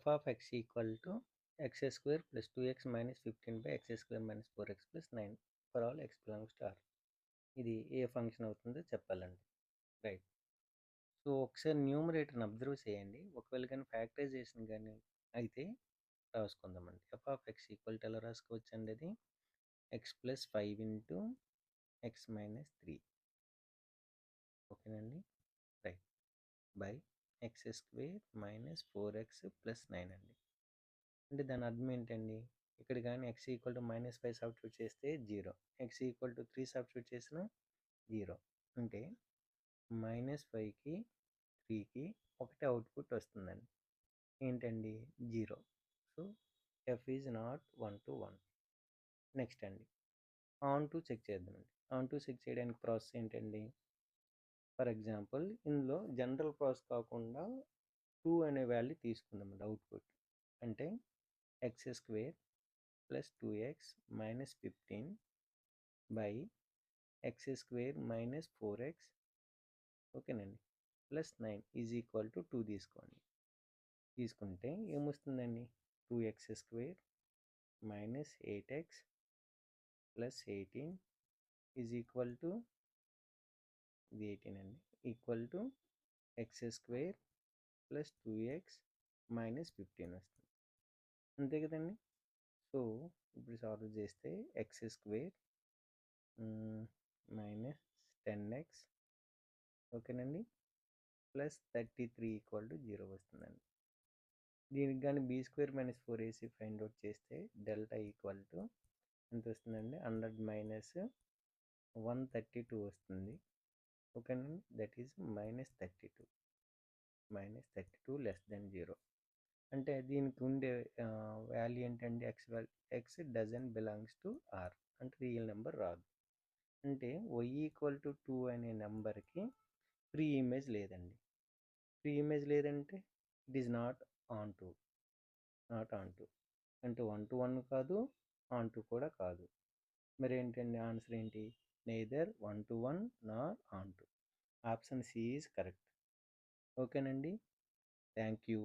f of x equal to x square plus 2x minus 15 by x square minus 4x plus 9 for all x belongs to R. ఇది ఏ function అవుతుందో చెప్పాలండి. Right. So ఒకసారి న్యూమరేటర్ని observe చేయండి. ఒకవేళ కానీ factorization కానీ అయితే రాసుకుందామండి. F of x equal to ఎలా రాసుకోవచ్చండి? అది x plus 5 into x minus 3. ఓకేనండి. Right. By x square minus 4x plus 9 అండి. అంటే దాని అర్థం ఏంటండి? ఇక్కడ కానీ ఎక్స్ ఈక్వల్ టు -5 సబ్స్టిట్యూట్ చేస్తే 0, ఎక్స్ ఈక్వల్ టు 3 సబ్స్టిట్యూట్ చేసిన 0. అంటే -5కి 3కి ఒకటే అవుట్పుట్ వస్తుందండి. ఏంటండి? 0. So F is not 1 to 1. Next అండి, ఆన్ టు చెక్ చేద్దామండి. ఆన్ టు చెక్ చేయడానికి ప్రాసెస్ ఏంటండి? ఫర్ ఎగ్జాంపుల్ ఇందులో జనరల్ ప్రాసెస్ కాకుండా 2 అనే వాల్యూ తీసుకుందామండి అవుట్పుట్. అంటే X square plus 2x minus 15 by x square minus 4x, ఓకేనండి, ప్లస్ 9 ఈజ్ ఈక్వల్ టు 2 తీసుకోండి. తీసుకుంటే ఏమొస్తుందండి? 2x square minus 8x plus 18 is equal to, ఇది 18 అండి, equal to X square plus 2x minus 15 వస్తుంది. అంతే కదండి. సో ఇప్పుడు సాల్వ్ చేస్తే ఎక్స్ స్క్వేర్ మైనస్ 10x, ఓకేనండి, ప్లస్ 33 ఈక్వల్ టు 0 వస్తుందండి. దీనికి కానీ b square minus 4ac find out చేస్తే డెల్టా ఈక్వల్ టు ఎంత వస్తుందండి? 100 మైనస్ 132 వస్తుంది. ఓకేనండి. That is -32 less than 0. అంటే దీనికి ఉండే వాల్యూ ఏంటంటే x doesn't belongs to R, అంటే రియల్ నెంబర్ రాదు. అంటే y ఈక్వల్ టు 2 అనే నెంబర్కి ఫ్రీ ఇమేజ్ లేదండి. ఫ్రీ ఇమేజ్ లేదంటే it is not onto అంటే 1 to 1 కాదు, ఆన్ టు కూడా కాదు. మరి ఏంటండి ఆన్సర్ ఏంటి? Neither 1 to 1 nor onto. Option C is correct. ఓకేనండి. Thank you.